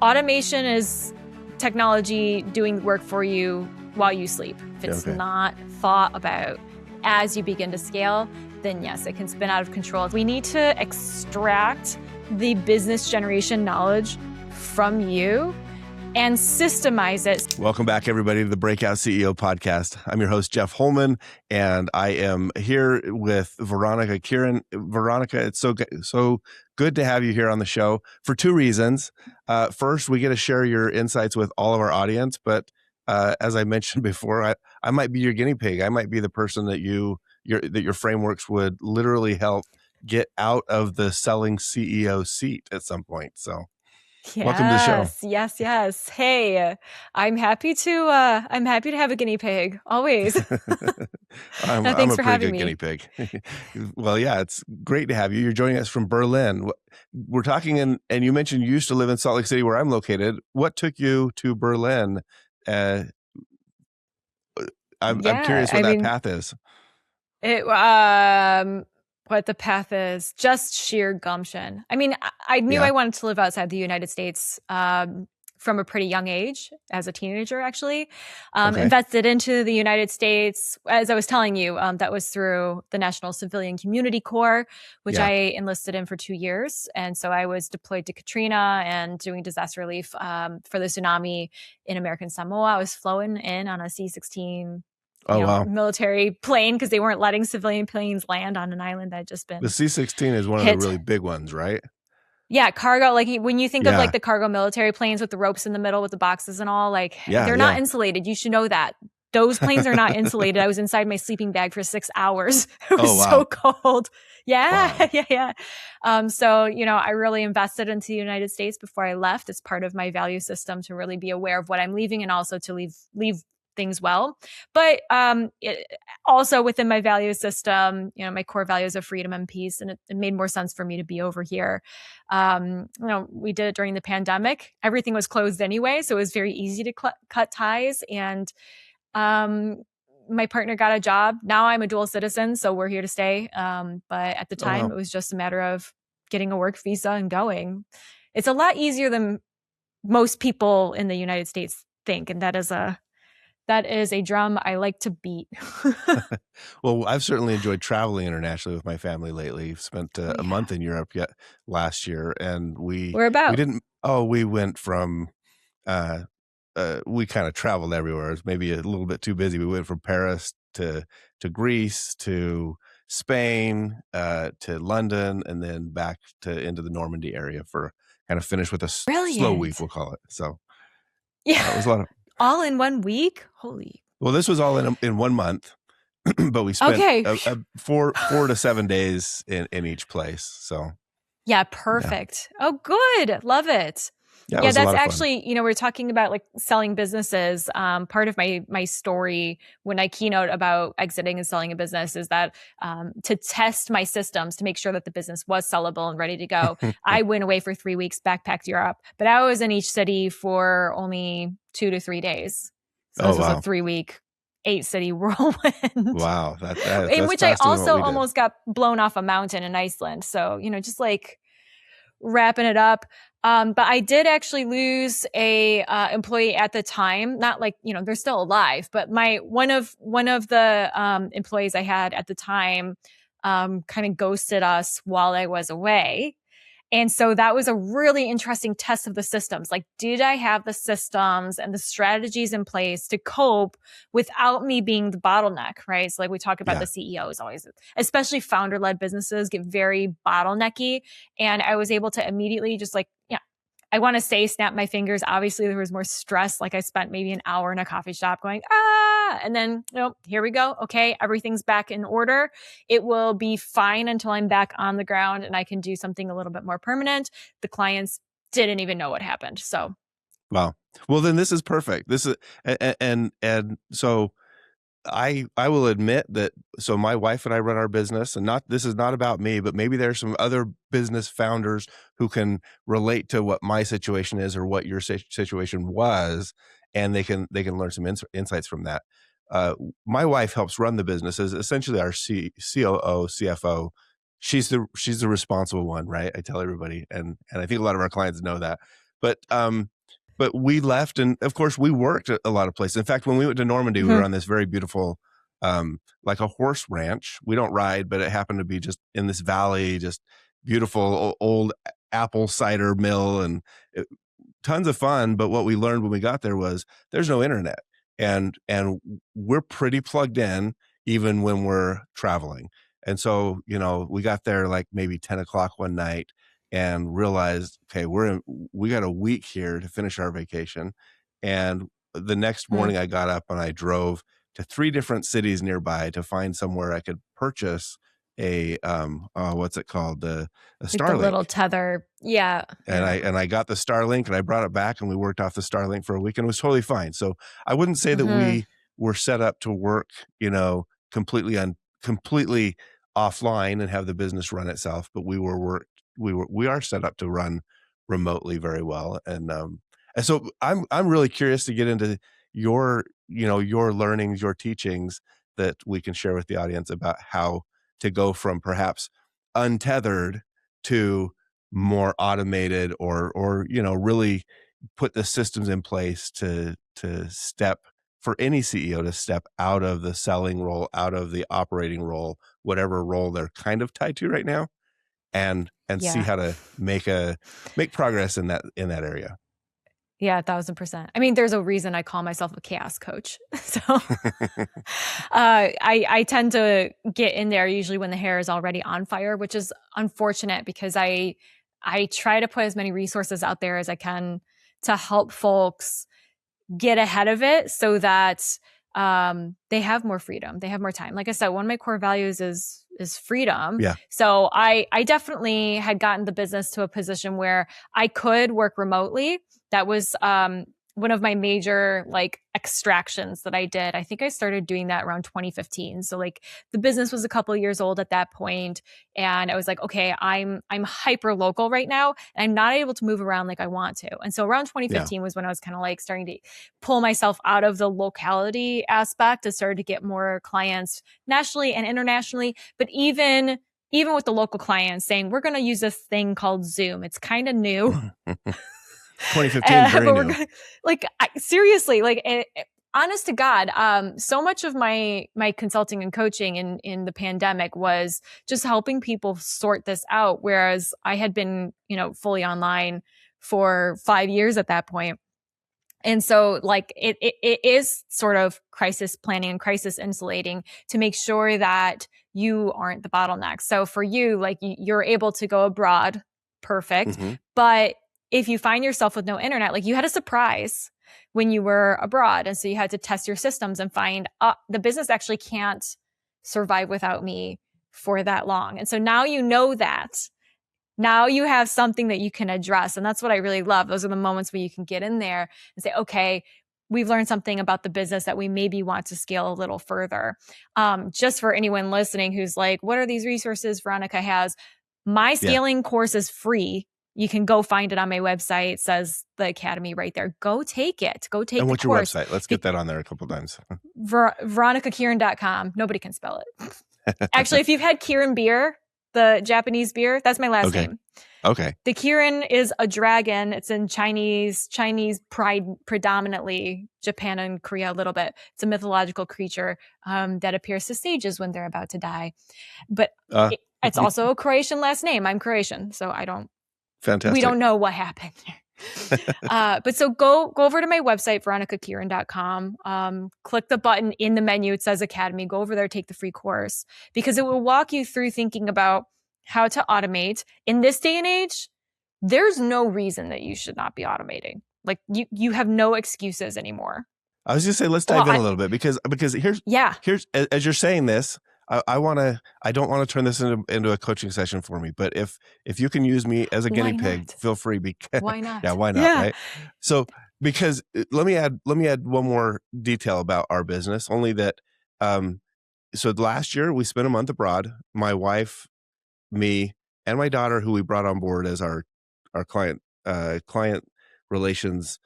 Automation is technology doing work for you while you sleep. If it's not thought about as you begin to scale, then yes, it can spin out of control. We need to extract the business generation knowledge from you and systemize it. Welcome back, everybody, to the Breakout CEO podcast. I'm your host, Jeff Holman, and I am here with Veronica Kirin. Veronica, it's so good to have you here on the show for two reasons. First, we get to share your insights with all of our audience, but as I mentioned before, I might be your guinea pig. I might be the person that your frameworks would literally help get out of the selling CEO seat at some point. So welcome to the show. Yes. Hey, I'm happy to have a guinea pig always. Thanks for having me. Guinea pig. Well, yeah, it's great to have you. You're joining us from Berlin. We're talking and you mentioned you used to live in Salt Lake City, where I'm located. What took you to Berlin? I'm curious what that path is. What the path is, just sheer gumption. I mean, I knew I wanted to live outside the United States from a pretty young age, as a teenager, actually. Invested into the United States. As I was telling you, that was through the National Civilian Community Corps, which I enlisted in for 2 years. And so I was deployed to Katrina and doing disaster relief for the tsunami in American Samoa. I was flown in on a C-16 military plane because they weren't letting civilian planes land on an island that had just been The C-16 is one of the really big ones, right? Yeah, cargo, like when you think of like the cargo military planes with the ropes in the middle with the boxes and all, like they're not insulated. You should know that. Those planes are not insulated. I was inside my sleeping bag for 6 hours. It was so cold. Yeah. So, I really invested into the United States before I left. It's part of my value system to really be aware of what I'm leaving and also to leave things well. But also within my value system, my core values of freedom and peace, and it made more sense for me to be over here. We did it during the pandemic. Everything was closed anyway, so it was very easy to cut ties. And my partner got a job. Now I'm a dual citizen, so we're here to stay. But at the time, it was just a matter of getting a work visa and going. It's a lot easier than most people in the United States think, and that is a drum I like to beat. Well, I've certainly enjoyed traveling internationally with my family lately. We've spent a month in Europe last year, and we went from we kind of traveled everywhere. It was maybe a little bit too busy. We went from Paris to Greece to Spain to London, and then back into the Normandy area for kind of finish with a slow week, we'll call it. So it was a lot of. All in 1 week? Holy. Well, this was all in 1 month, but we spent 4 to 7 days in each place. So perfect. Oh, good. Love it. That's actually, we're talking about like selling businesses. Part of my story when I keynote about exiting and selling a business is that to test my systems to make sure that the business was sellable and ready to go, I went away for 3 weeks, backpacked Europe, but I was in each city for only 2 to 3 days. So this was a 3-week, 8-city whirlwind. Wow. In which I also almost got blown off a mountain in Iceland. So, just like wrapping it up. But I did actually lose a employee at the time. Not like, they're still alive, but one of the employees I had at the time kind of ghosted us while I was away. And so that was a really interesting test of the systems. Like, did I have the systems and the strategies in place to cope without me being the bottleneck, right? So like we talk about the CEOs always, especially founder-led businesses get very bottlenecky. And I was able to immediately just I want to say snap my fingers. Obviously there was more stress. Like I spent maybe an hour in a coffee shop going, and then, here we go. Okay. Everything's back in order. It will be fine until I'm back on the ground and I can do something a little bit more permanent. The clients didn't even know what happened. So. Wow. Well, then this is perfect. This is, and so I will admit that, so my wife and I run our business, and this is not about me, but maybe there's some other business founders who can relate to what my situation is or what your situation was, and they can learn some insights from that. My wife helps run the business, as essentially our COO, CFO. She's the responsible one, right? I tell everybody, and I think a lot of our clients know that. But but we left, and of course we worked at a lot of places. In fact, when we went to Normandy, we were on this very beautiful, like a horse ranch. We don't ride, but it happened to be just in this valley, just beautiful old apple cider mill, and tons of fun. But what we learned when we got there was there's no internet, and we're pretty plugged in even when we're traveling. And so, we got there like maybe 10 o'clock one night and realized, okay, we got a week here to finish our vacation. And the next morning I got up and I drove to 3 different cities nearby to find somewhere I could purchase a what's it called, a Starlink, like the little tether. Yeah. And I got the Starlink and I brought it back and we worked off the Starlink for a week and it was totally fine. So I wouldn't say that we were set up to work, completely offline and have the business run itself, but we are set up to run remotely very well. And so I'm really curious to get into your learnings, your teachings that we can share with the audience about how to go from perhaps untethered to more automated, or really put the systems in place to step, for any CEO to step out of the selling role, out of the operating role, whatever role they're kind of tied to right now, and see how to make progress in that area. Yeah, 1,000%. I mean, there's a reason I call myself a chaos coach. So I tend to get in there usually when the hair is already on fire, which is unfortunate because I try to put as many resources out there as I can to help folks get ahead of it so that they have more freedom. They have more time. Like I said, one of my core values is freedom. Yeah. So I definitely had gotten the business to a position where I could work remotely. That was one of my major extractions that I did. I think I started doing that around 2015. So the business was a couple of years old at that point, and I was like, okay, I'm hyper local right now, and I'm not able to move around like I want to. And so around 2015 was when I was kind of starting to pull myself out of the locality aspect and started to get more clients nationally and internationally. But even with the local clients saying, we're going to use this thing called Zoom. It's kind of new. 2015, very new. Seriously, honest to God, so much of my consulting and coaching in the pandemic was just helping people sort this out. Whereas I had been, fully online for 5 years at that point. And so it is sort of crisis planning and crisis insulating to make sure that you aren't the bottleneck. So for you, you're able to go abroad. Perfect. But if you find yourself with no internet, you had a surprise when you were abroad. And so you had to test your systems and find the business actually can't survive without me for that long. And so now you know that. Now you have something that you can address. And that's what I really love. Those are the moments where you can get in there and say, okay, we've learned something about the business that we maybe want to scale a little further. Just for anyone listening who's like, what are these resources Veronica has? My scaling course is free. You can go find it on my website. It says the Academy right there. Go take it. Go take the course. And what's your website? Let's get that on there a couple times. VeronicaKirin.com. Nobody can spell it. Actually, if you've had Kirin beer, the Japanese beer, that's my last name. Okay. The Kirin is a dragon. It's in Chinese pride predominantly, Japan and Korea a little bit. It's a mythological creature that appears to sages when they're about to die. But it's also a Croatian last name. I'm Croatian, so I don't. Fantastic. We don't know what happened. But so go over to my website, veronicakirin.com. Click the button in the menu. It says Academy. Go over there, take the free course, because it will walk you through thinking about how to automate. In this day and age, there's no reason that you should not be automating. You have no excuses anymore. I was just saying, let's dive in a little bit because here's as you're saying this, I don't want to turn this into a coaching session for me, but if you can use me as a guinea pig, feel free. Because why not? Yeah, why not? Yeah. Right. So because let me add one more detail about our business. Only that, so last year we spent a month abroad. My wife, me, and my daughter, who we brought on board as our client relations.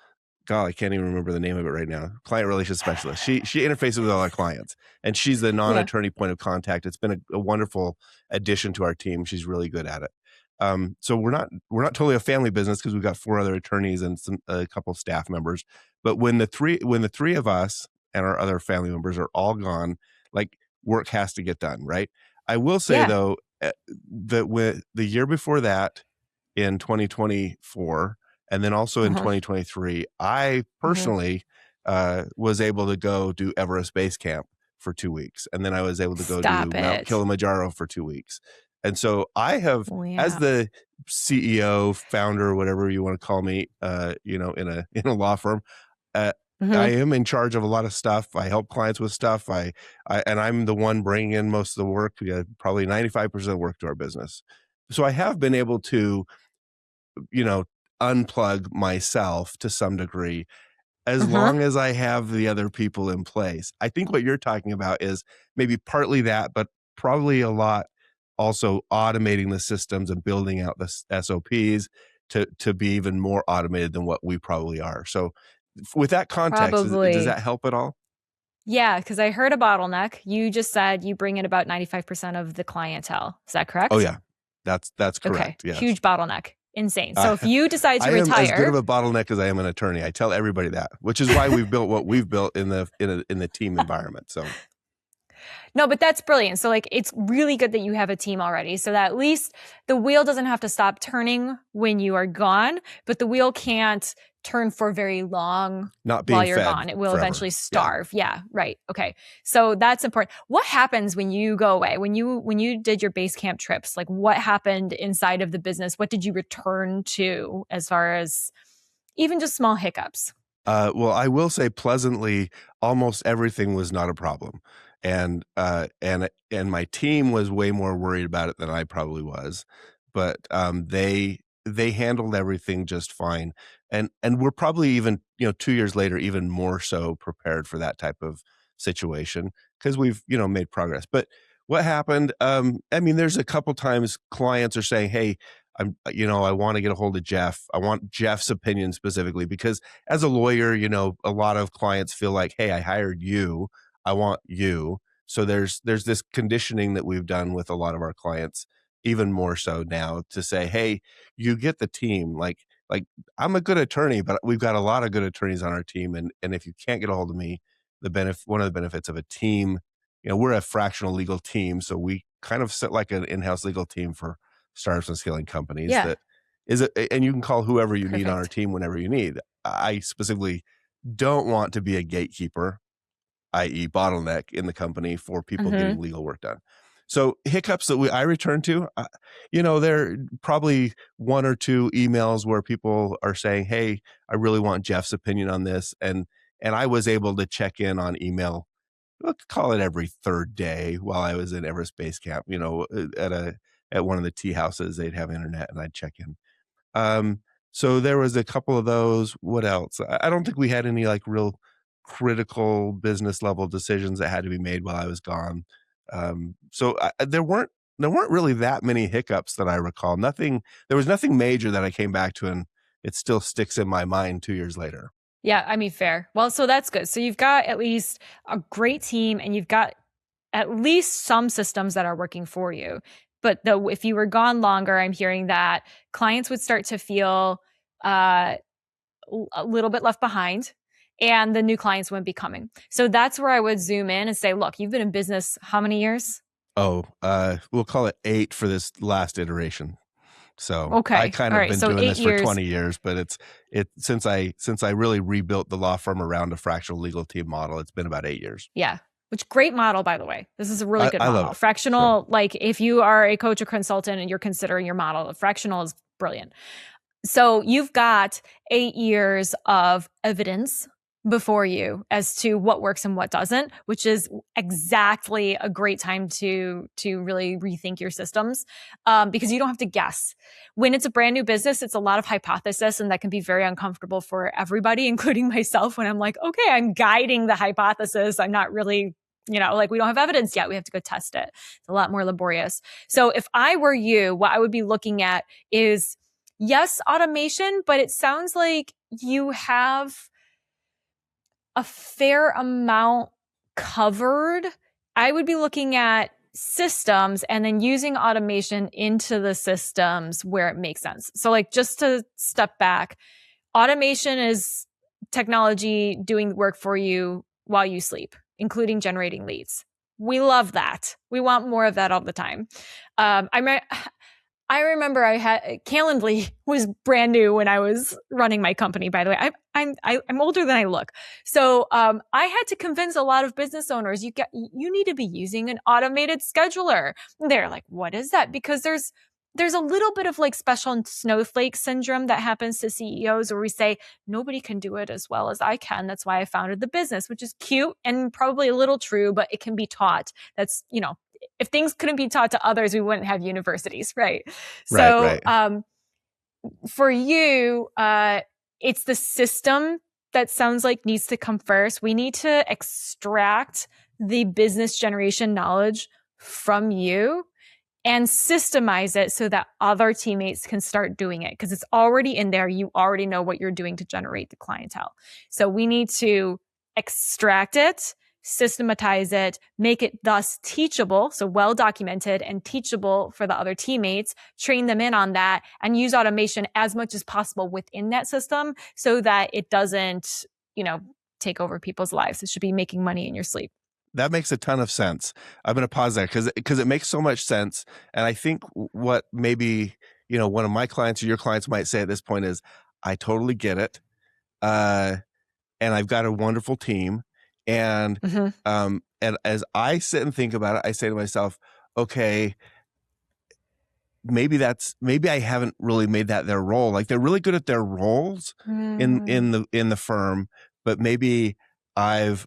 God, I can't even remember the name of it right now. Client relations specialist. She interfaces with all our clients, and she's the non-attorney point of contact. It's been a wonderful addition to our team. She's really good at it. So we're not totally a family business because we've got 4 other attorneys and a couple of staff members. But when the three of us and our other family members are all gone, like, work has to get done, right? I will say though that with the year before that, in 2024, and then also in 2023, I personally was able to go do Everest Base Camp for 2 weeks, and then I was able to go do Mount Kilimanjaro for 2 weeks. And so I have, as the CEO, founder, whatever you want to call me, in a law firm, I am in charge of a lot of stuff. I help clients with stuff. And I'm the one bringing in most of the work. We have probably 95% of the work to our business. So I have been able to, unplug myself to some degree, as long as I have the other people in place. I think what you're talking about is maybe partly that, but probably a lot also automating the systems and building out the SOPs to be even more automated than what we probably are. So with that context, does that help at all? Yeah, because I heard a bottleneck. You just said you bring in about 95% of the clientele. Is that correct? Oh yeah, that's correct. Okay. Yes. Huge bottleneck. Insane. So if you decide to retire, I am as good of a bottleneck as I am an attorney. I tell everybody that, which is why we've built what we've built in the team environment. So. No, but that's brilliant. So like, it's really good that you have a team already, so that at least the wheel doesn't have to stop turning when you are gone, but the wheel can't turn for very long while you're gone. It will eventually starve. Yeah, right. Okay. So that's important. What happens when you go away? When you did your base camp trips, like, what happened inside of the business? What did you return to as far as even just small hiccups? Well, I will say pleasantly, almost everything was not a problem. And my team was way more worried about it than I probably was, but they handled everything just fine, and we're probably even 2 years later even more so prepared for that type of situation because we've made progress. But what happened? I mean, there's a couple times clients are saying, "Hey, I want to get a hold of Jeff. I want Jeff's opinion specifically," because as a lawyer, a lot of clients feel like, "Hey, I hired you. I want you." So there's this conditioning that we've done with a lot of our clients, even more so now, to say, "Hey, you get the team. Like I'm a good attorney, but we've got a lot of good attorneys on our team, and if you can't get a hold of me, one of the benefits of a team, we're a fractional legal team, so we kind of sit like an in-house legal team for startups and scaling companies. Yeah. That is it, and you can call whoever you need on our team whenever you need. I specifically don't want to be a gatekeeper, i.e. bottleneck in the company for people getting legal work done. So hiccups that I return to, there are probably 1 or 2 emails where people are saying, "Hey, I really want Jeff's opinion on this." And I was able to check in on email, let's call it every 3rd day while I was in Everest Base Camp, at one of the tea houses. They'd have internet and I'd check in. So there was a couple of those. What else? I don't think we had any like real critical business level decisions that had to be made while I was gone. So there weren't really that many hiccups that I recall. There was nothing major that I came back to, and it still sticks in my mind 2 years later. Yeah, I mean, fair. Well, so that's good. So you've got at least a great team, and you've got at least some systems that are working for you. But though, if you were gone longer, I'm hearing that clients would start to feel a little bit left behind, and the new clients wouldn't be coming. So that's where I would zoom in and say, look, you've been in business how many years? Oh, we'll call it 8 for this last iteration. So I kind of been doing this for 20 years, but it's since I really rebuilt the law firm around a fractional legal team model, it's been about 8 years. Yeah. Which great model, by the way. This is a really good model. I love it. Fractional, like if you are a coach or consultant and you're considering your model, fractional is brilliant. So you've got 8 years of evidence before you as to what works and what doesn't, which is exactly a great time to really rethink your systems, because you don't have to guess. When it's a brand new business, it's a lot of hypothesis, and that can be very uncomfortable for everybody, including myself, when I'm like, okay, I'm guiding the hypothesis. I'm not really, like, we don't have evidence yet. We have to go test it. It's a lot more laborious. So if I were you, what I would be looking at is, yes, automation, but it sounds like you have a fair amount covered. I would be looking at systems and then using automation into the systems where it makes sense. So like, just to step back, automation is technology doing work for you while you sleep, including generating leads. We love that. We want more of that all the time. I remember I had Calendly was brand new when I was running my company. By the way, I'm older than I look, so I had to convince a lot of business owners you need to be using an automated scheduler. They're like, what is that? Because there's a little bit of like special snowflake syndrome that happens to CEOs where we say nobody can do it as well as I can. That's why I founded the business, which is cute and probably a little true, but it can be taught. That's if things couldn't be taught to others, we wouldn't have universities, right? So for you, it's the system that sounds like needs to come first. We need to extract the business generation knowledge from you and systemize it so that other teammates can start doing it because it's already in there. You already know what you're doing to generate the clientele. So we need to extract it, systematize it, make it thus teachable, so well documented and teachable for the other teammates, train them in on that, and use automation as much as possible within that system so that it doesn't, take over people's lives. It should be making money in your sleep. That makes a ton of sense. I'm going to pause there because it makes so much sense. And I think what maybe, one of my clients or your clients might say at this point is, I totally get it. And I've got a wonderful team. And and as I sit and think about it, I say to myself, okay, maybe I haven't really made that their role. Like they're really good at their roles in the firm, but maybe I've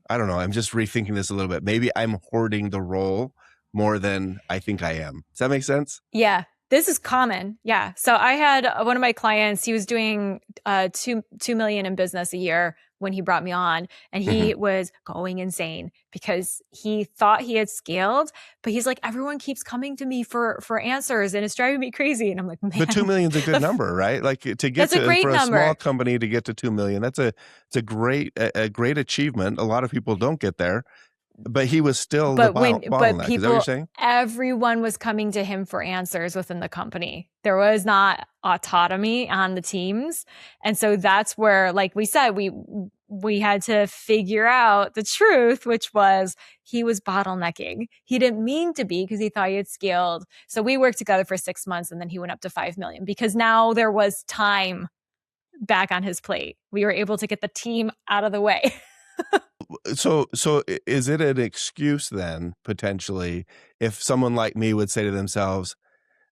I don't know. I'm just rethinking this a little bit. Maybe I'm hoarding the role more than I think I am. Does that make sense? Yeah. This is common. Yeah. So I had one of my clients, he was doing $2 million in business a year when he brought me on, and he was going insane because he thought he had scaled, but he's like, everyone keeps coming to me for answers and it's driving me crazy. And I'm like, man. But 2 million is a good number, right? Like to get to, for a small company to get to 2 million, it's a great achievement. A lot of people don't get there. But he was still the bottleneck. But people, is that what you're saying? Everyone was coming to him for answers within the company. There was not autonomy on the teams. And so that's where, like we said, we had to figure out the truth, which was he was bottlenecking. He didn't mean to be because he thought he had scaled. So we worked together for 6 months and then he went up to 5 million because now there was time back on his plate. We were able to get the team out of the way. So is it an excuse then, potentially, if someone like me would say to themselves,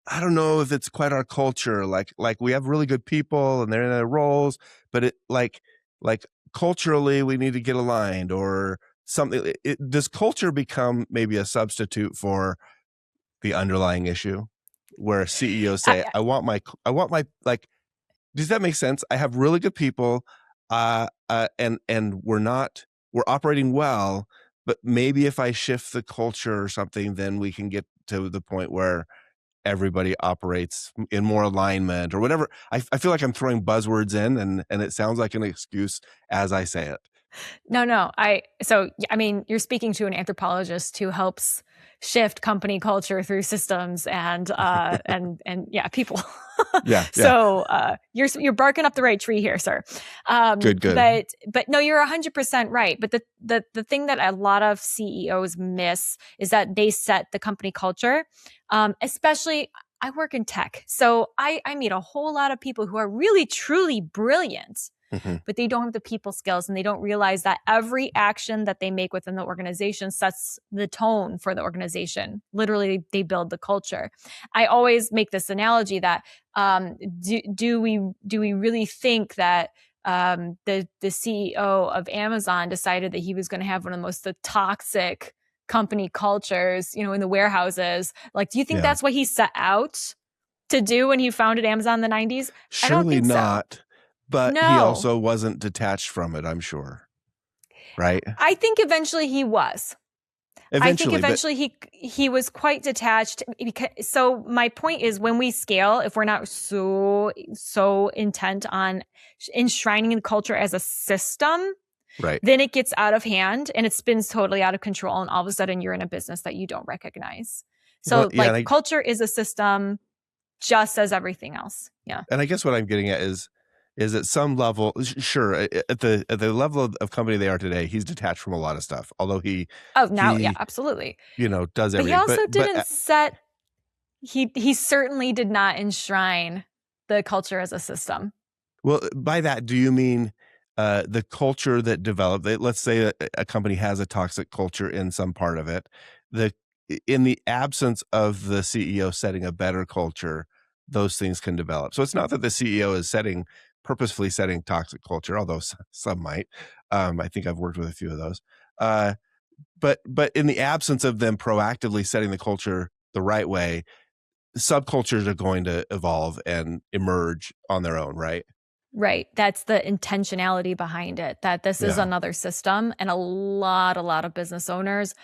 I don't know if it's quite our culture, like we have really good people and they're in their roles, but it like culturally we need to get aligned or something. Does culture become maybe a substitute for the underlying issue where CEOs say, I want my like, does that make sense? I have really good people, and we're operating well, but maybe if I shift the culture or something, then we can get to the point where everybody operates in more alignment or whatever. I feel like I'm throwing buzzwords in and it sounds like an excuse as I say it. No. You're speaking to an anthropologist who helps shift company culture through systems and people. Yeah. So you're barking up the right tree here, sir. Good. But no, you're 100% right. But the thing that a lot of CEOs miss is that they set the company culture, especially. I work in tech, so I meet a whole lot of people who are really, truly brilliant, but they don't have the people skills and they don't realize that every action that they make within the organization sets the tone for the organization. Literally, they build the culture. I always make this analogy that do we really think that the CEO of Amazon decided that he was going to have one of the most toxic company cultures, in the warehouses? Like, do you think that's what he set out to do when he founded Amazon in the 90s? Surely I don't think not. So. But no. He also wasn't detached from it, I'm sure. Right? I think eventually he was. He was quite detached. So my point is, when we scale, if we're not so intent on enshrining the culture as a system, Right. Then it gets out of hand and it spins totally out of control. And all of a sudden you're in a business that you don't recognize. So culture is a system just as everything else. Yeah. And I guess what I'm getting at is at some level, sure, at the level of company they are today, he's detached from a lot of stuff. Although yeah, absolutely. Does everything. But he also didn't set. He certainly did not enshrine the culture as a system. Well, by that, do you mean the culture that developed? Let's say a company has a toxic culture in some part of it. In the absence of the CEO setting a better culture, those things can develop. So it's not that the CEO is purposefully setting toxic culture, although some might. I think I've worked with a few of those. But in the absence of them proactively setting the culture the right way, subcultures are going to evolve and emerge on their own, right? Right. That's the intentionality behind it, that this is another system. And a lot of business owners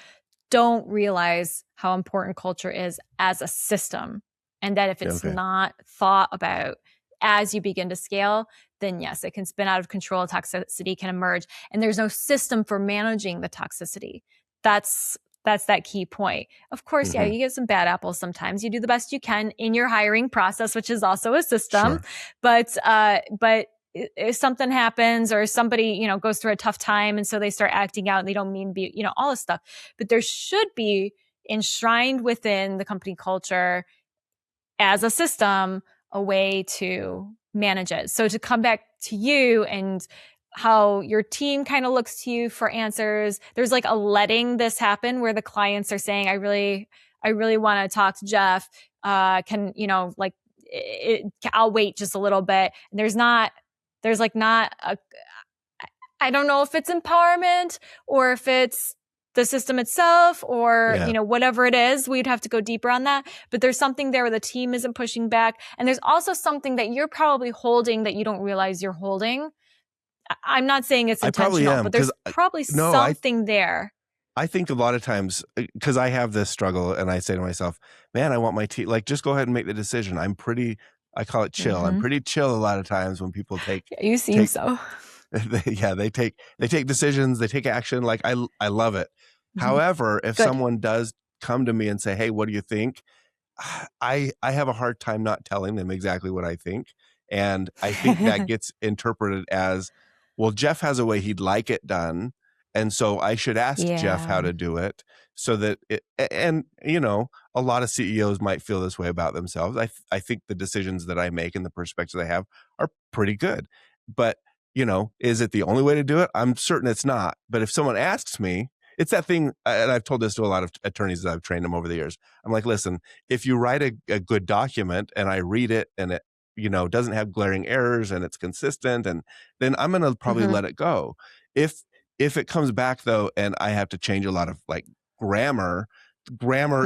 don't realize how important culture is as a system. And that if it's not thought about as you begin to scale, then yes, it can spin out of control. Toxicity can emerge. And there's no system for managing the toxicity. That's that key point. Of course, you get some bad apples sometimes. You do the best you can in your hiring process, which is also a system. Sure. But if something happens or somebody, goes through a tough time and so they start acting out and they don't mean to be, all this stuff. But there should be enshrined within the company culture as a system, a way to manage it. So to come back to you and how your team kind of looks to you for answers. There's like a letting this happen where the clients are saying, I really want to talk to Jeff. I'll wait just a little bit. And I don't know if it's empowerment or if it's the system itself or, whatever it is, we'd have to go deeper on that. But there's something there where the team isn't pushing back. And there's also something that you're probably holding that you don't realize you're holding. I'm not saying it's intentional, but there's probably something there. I think a lot of times, because I have this struggle and I say to myself, man, I want my team, just go ahead and make the decision. I call it chill. I'm pretty chill a lot of times when people take. You seem so. They take decisions, they take action. I love it. However, if someone does come to me and say, hey, what do you think? I have a hard time not telling them exactly what I think. And I think that gets interpreted as, well, Jeff has a way he'd like it done. And so I should ask Jeff how to do it so that a lot of CEOs might feel this way about themselves. I think the decisions that I make and the perspectives I have are pretty good, but is it the only way to do it? I'm certain it's not. But if someone asks me, it's that thing, and I've told this to a lot of attorneys that I've trained them over the years. I'm like, listen, if you write a good document and I read it and it doesn't have glaring errors and it's consistent, and then I'm going to probably let it go. If it comes back though, and I have to change a lot of grammar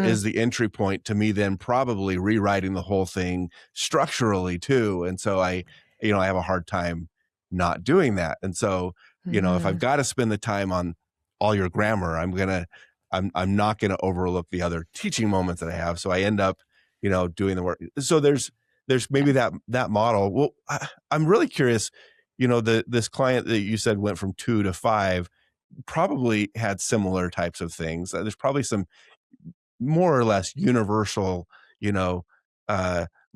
is the entry point to me then probably rewriting the whole thing structurally too. And so I have a hard time not doing that. And so, if I've got to spend the time on all your grammar, I'm not going to overlook the other teaching moments that I have. So I end up, doing the work. So there's maybe that model. Well, I'm really curious, this client that you said went from 2 to 5 probably had similar types of things. There's probably some more or less universal,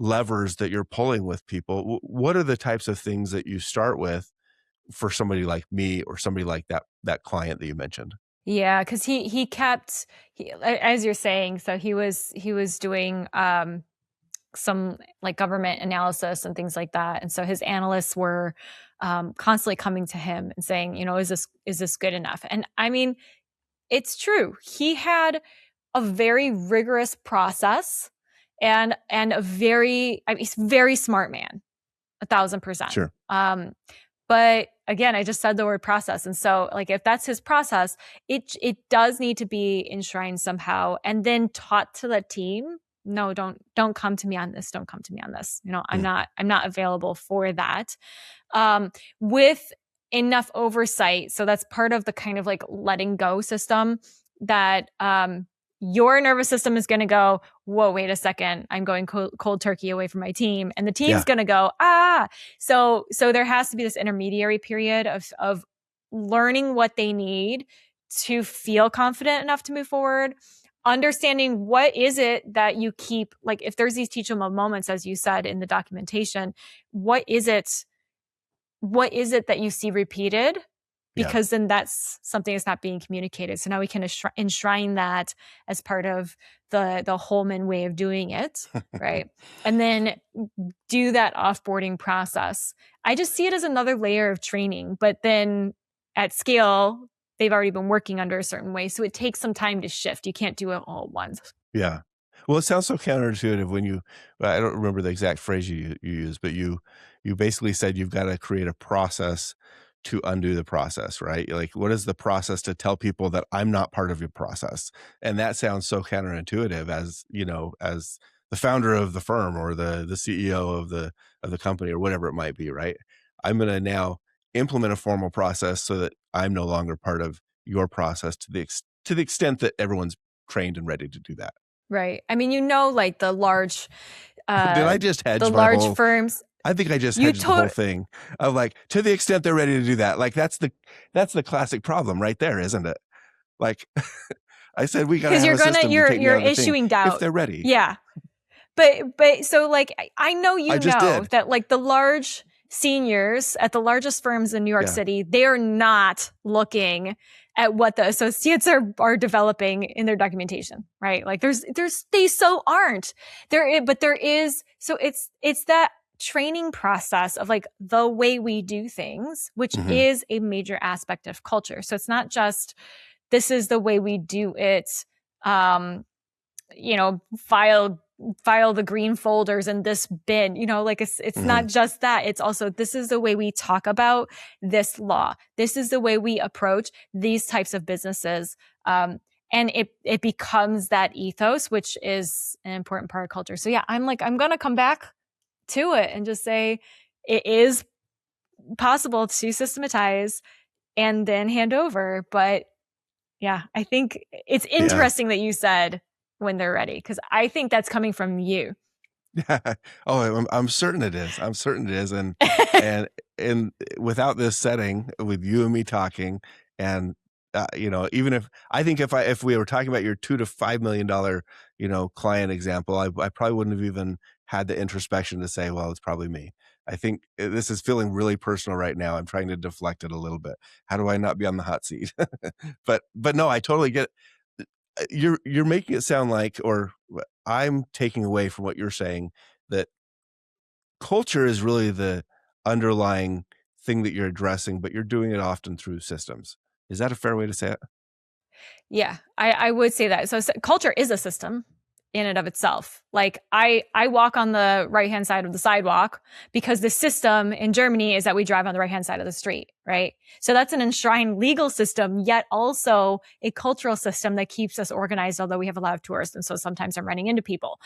levers that you're pulling with people. What are the types of things that you start with for somebody like me or somebody like that client that you mentioned? Yeah, because he kept, as you're saying, so he was doing some government analysis and things like that, and so his analysts were constantly coming to him and saying, is this good enough? And I mean, it's true. He had a very rigorous process and he's a very smart man, 1,000%. Sure. But again, I just said the word process. And so if that's his process, it does need to be enshrined somehow and then taught to the team. No, don't come to me on this. Don't come to me on this. I'm not available for that. With enough oversight. So that's part of the kind of letting go system that, your nervous system is going to go, whoa, wait a second. I'm going cold turkey away from my team. And the team's going to go, So there has to be this intermediary period of learning what they need to feel confident enough to move forward, understanding what is it that you keep, like if there's these teachable moments, as you said in the documentation, what is it that you see repeated? Because then that's something that's not being communicated. So now we can enshrine that as part of the Holman way of doing it, right? And then do that offboarding process. I just see it as another layer of training, but then at scale, they've already been working under a certain way. So it takes some time to shift. You can't do it all at once. Yeah. Well, it sounds so counterintuitive when I don't remember the exact phrase you used, but you basically said you've got to create a process to undo the process, right? Like, what is the process to tell people that I'm not part of your process? And that sounds so counterintuitive as the founder of the firm or the CEO of the company or whatever it might be, right? I'm going to now implement a formal process so that I'm no longer part of your process to the extent that everyone's trained and ready to do that. Right. I mean, like the large, did I just hedge the large firms? I think I just hedged the whole thing of like, to the extent they're ready to do that. Like that's the classic problem right there, isn't it? Like I said, we got to have a system to take you're issuing doubt if they're ready. Yeah. But so like, I know that like the large seniors at the largest firms in New York City, they are not looking at what the associates are developing in their documentation, right? Like they so aren't there, but there is, so it's that training process of like the way we do things, which is a major aspect of culture. So it's not just, this is the way we do it, file the green folders in this bin, like it's not just that. It's also, this is the way we talk about this law. This is the way we approach these types of businesses. And it becomes that ethos, which is an important part of culture. So yeah, I'm going to come back to it and just say it is possible to systematize and then hand over. But yeah, I think it's interesting that you said when they're ready, because I think that's coming from you. Oh, I'm certain it is. I'm certain it is. And without this setting with you and me talking, and even if we were talking about your $2 to $5 million, client example, I probably wouldn't have even had the introspection to say, well, it's probably me. I think this is feeling really personal right now. I'm trying to deflect it a little bit. How do I not be on the hot seat? but no, I totally get it. You're making it sound like, or I'm taking away from what you're saying, that culture is really the underlying thing that you're addressing, but you're doing it often through systems. Is that a fair way to say it? Yeah, I would say that. So culture is a system in and of itself. Like I walk on the right-hand side of the sidewalk because the system in Germany is that we drive on the right-hand side of the street, right? So that's an enshrined legal system, yet also a cultural system that keeps us organized, although we have a lot of tourists. And so sometimes I'm running into people.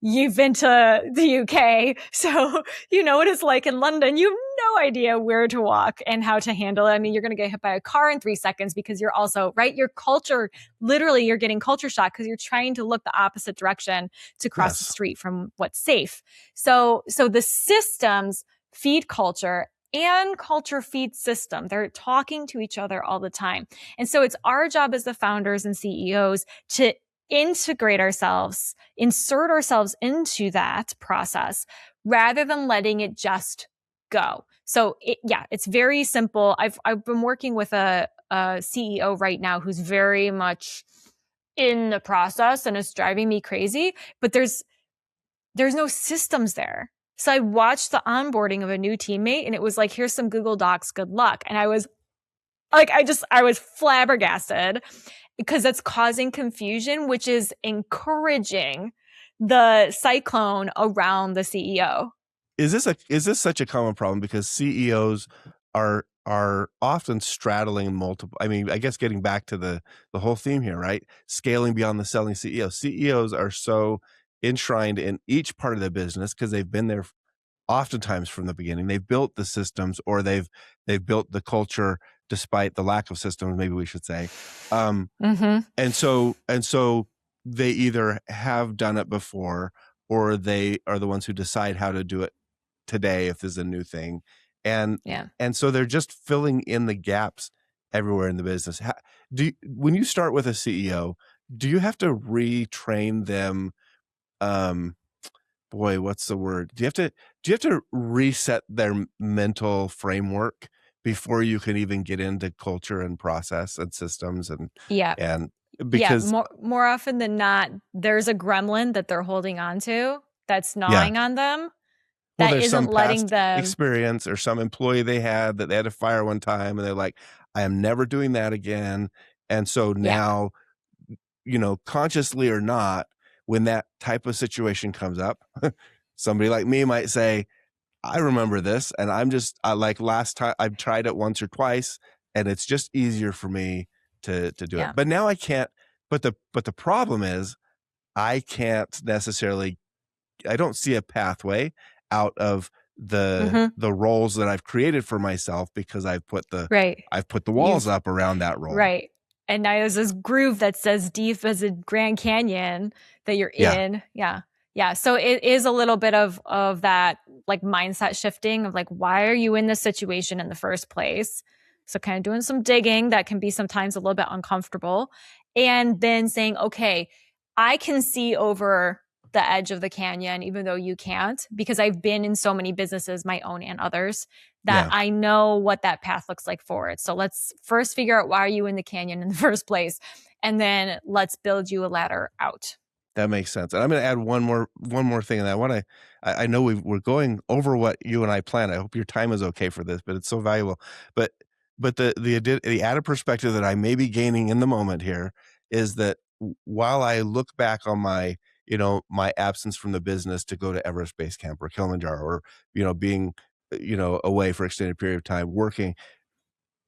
You've been to the UK, so you know what it's like in London. You have no idea where to walk and how to handle it. I mean, you're going to get hit by a car in 3 seconds because you're also, right? Your culture, literally, you're getting culture shock because you're trying to look the opposite direction to cross the street from what's safe. So the systems feed culture and culture feeds system. They're talking to each other all the time. And so it's our job as the founders and CEOs to integrate ourselves, insert ourselves into that process rather than letting it just go. So it's very simple. I've been working with a CEO right now who's very much in the process and it's driving me crazy, but there's no systems there. So I watched the onboarding of a new teammate and it was like, here's some Google Docs, good luck. And I was like, I was flabbergasted because that's causing confusion, which is encouraging the cyclone around the CEO. Is this such a common problem because CEOs are often straddling multiple, I mean, I guess getting back to the whole theme here, right? Scaling beyond the selling CEO. CEOs are so enshrined in each part of the business because they've been there oftentimes from the beginning. They've built the systems, or they've built the culture despite the lack of systems, maybe we should say. And so they either have done it before, or they are the ones who decide how to do it today if there's a new thing. And so they're just filling in the gaps everywhere in the business. When you start with a CEO, do you have to retrain them? Boy, what's the word? Do you have to reset their mental framework before you can even get into culture and process and systems Yeah. and Yeah, because more often than not, there's a gremlin that they're holding on to that's gnawing on them well, that there's some isn't letting past them. experience or some employee they had that they had to fire one time and they're like, I am never doing that again. And so Yeah. now, consciously or not, when that type of situation comes up, somebody like me might say, I remember this, and like last time I've tried it once or twice, and it's just easier for me to do it. But now I can't. But the problem is I can't necessarily. I don't see a pathway out of the roles that I've created for myself because I've put the walls up around that role. Right. And now there's this groove that's as deep as a Grand Canyon that you're in. Yeah. So it is a little bit of that like mindset shifting of like, why are you in this situation in the first place? So kind of doing some digging that can be sometimes a little bit uncomfortable. And then saying, okay, I can see over the edge of the canyon, even though you can't, because I've been in so many businesses, my own and others, that I know what that path looks like forward. So let's first figure out why are you in the canyon in the first place, and then let's build you a ladder out. That makes sense. And I'm going to add one more thing. And I know we're going over what you and I planned. I hope your time is okay for this, but it's so valuable. But the added perspective that I may be gaining in the moment here is that while I look back on my absence from the business to go to Everest Base Camp or Kilimanjaro or, being, away for extended period of time working,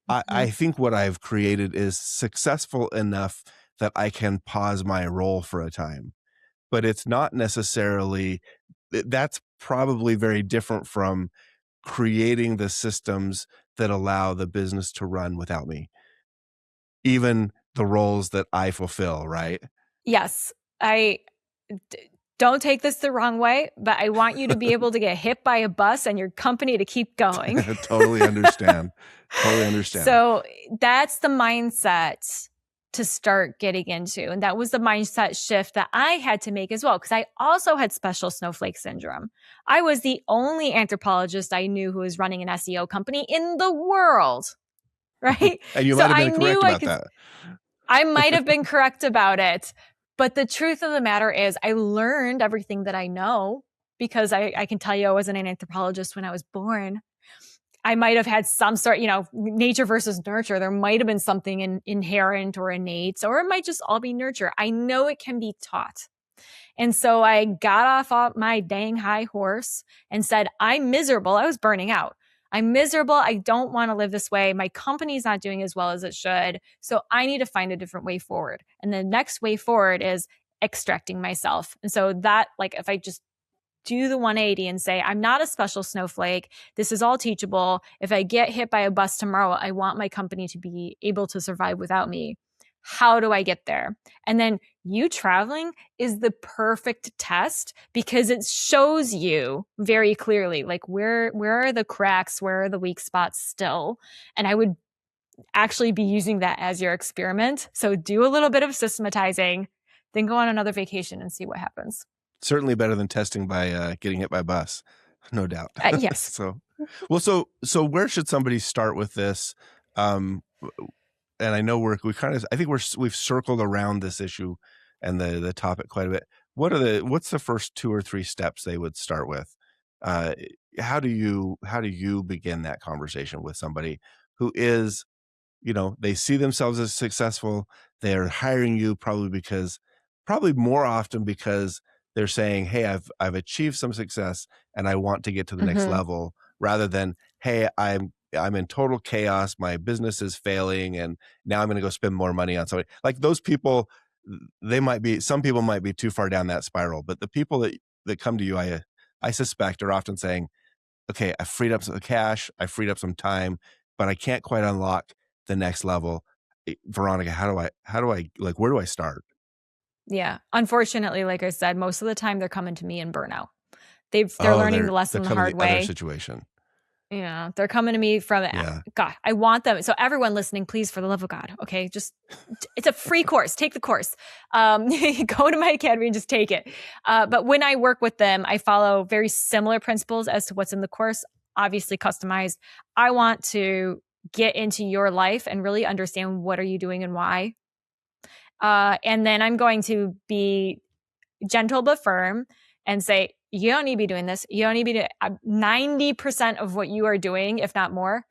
I think what I've created is successful enough that I can pause my role for a time, but it's not necessarily, that's probably very different from creating the systems that allow the business to run without me, even the roles that I fulfill, right? Yes. Don't take this the wrong way, but I want you to be able to get hit by a bus and your company to keep going. Totally understand. So that's the mindset to start getting into. And that was the mindset shift that I had to make as well, because I also had special snowflake syndrome. I was the only anthropologist I knew who was running an SEO company in the world, right? And you might have been correct about that. I might have been correct about it. But the truth of the matter is I learned everything that I know because I can tell you I wasn't an anthropologist when I was born. I might have had some sort, nature versus nurture. There might have been something inherent or innate, or it might just all be nurture. I know it can be taught. And so I got off my dang high horse and said, I'm miserable. I was burning out. I'm miserable. I don't want to live this way. My company's not doing as well as it should. So I need to find a different way forward. And the next way forward is extracting myself. And so that, like, if I just do the 180 and say, I'm not a special snowflake. This is all teachable. If I get hit by a bus tomorrow, I want my company to be able to survive without me. How do I get there? And then you traveling is the perfect test because it shows you very clearly, like where are the cracks, where are the weak spots still? And I would actually be using that as your experiment. So do a little bit of systematizing, then go on another vacation and see what happens. Certainly better than testing by getting hit by a bus, no doubt. Yes. So where should somebody start with this? And I know we've circled around this issue and the topic quite a bit. What's the first 2 or 3 steps they would start with? How do you begin that conversation with somebody who is, they see themselves as successful? They're hiring you probably more often because they're saying, hey, I've achieved some success and I want to get to the next level, rather than, hey, I'm in total chaos. My business is failing and now I'm going to go spend more money on somebody. Like those people, some people might be too far down that spiral, but the people that come to you, I suspect are often saying, okay, I freed up some cash, I freed up some time, but I can't quite unlock the next level. Veronica, how do I like, where do I start? Yeah. Unfortunately, like I said, most of the time they're coming to me in burnout. They're learning the lesson the hard way. Other situation. Yeah, they're coming to me from God. I want them. So everyone listening, please, for the love of God, okay, just it's a free course. Take the course. Go to my academy and just take it. But when I work with them, I follow very similar principles as to what's in the course. Obviously customized. I want to get into your life and really understand what are you doing and why. And then I'm going to be gentle but firm and say, you don't need to be doing this. You don't need to be doing 90% of what you are doing, if not more.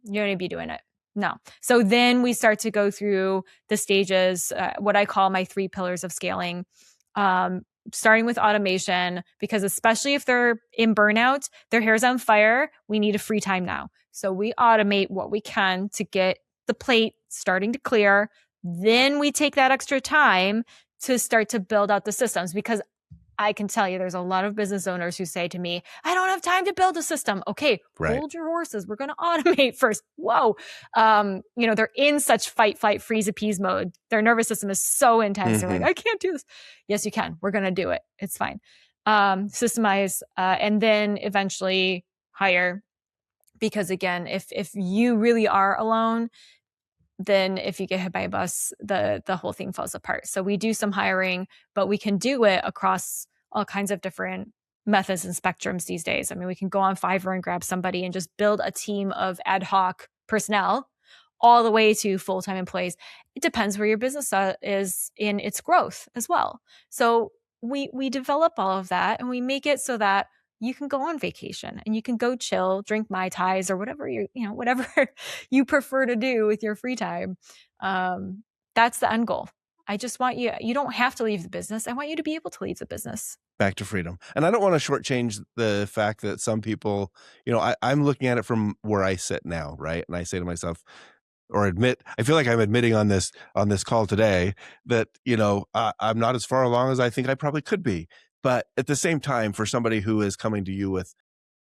You don't need to be doing it. No. So then we start to go through the stages, what I call my 3 pillars of scaling, starting with automation, because especially if they're in burnout, their hair's on fire, we need a free time now. So we automate what we can to get the plate starting to clear. Then we take that extra time to start to build out the systems, because I can tell you there's a lot of business owners who say to me, I don't have time to build a system. Okay, hold your horses. We're going to automate first. Whoa. They're in such fight, flight, freeze, appease mode. Their nervous system is so intense. They're like, I can't do this. Yes, you can. We're going to do it. It's fine. Systemize, and then eventually hire. Because again, if you really are alone, then if you get hit by a bus, the whole thing falls apart. So we do some hiring, but we can do it across all kinds of different methods and spectrums these days. I mean, we can go on Fiverr and grab somebody and just build a team of ad hoc personnel all the way to full-time employees. It depends where your business is in its growth as well. So we develop all of that and we make it so that you can go on vacation and you can go chill, drink Mai Tais or whatever whatever you prefer to do with your free time. That's the end goal. I just want you don't have to leave the business. I want you to be able to leave the business. Back to freedom. And I don't want to shortchange the fact that some people, I'm looking at it from where I sit now, right? And I say to myself, I feel like I'm admitting on this call today that, I'm not as far along as I think I probably could be. But at the same time, for somebody who is coming to you with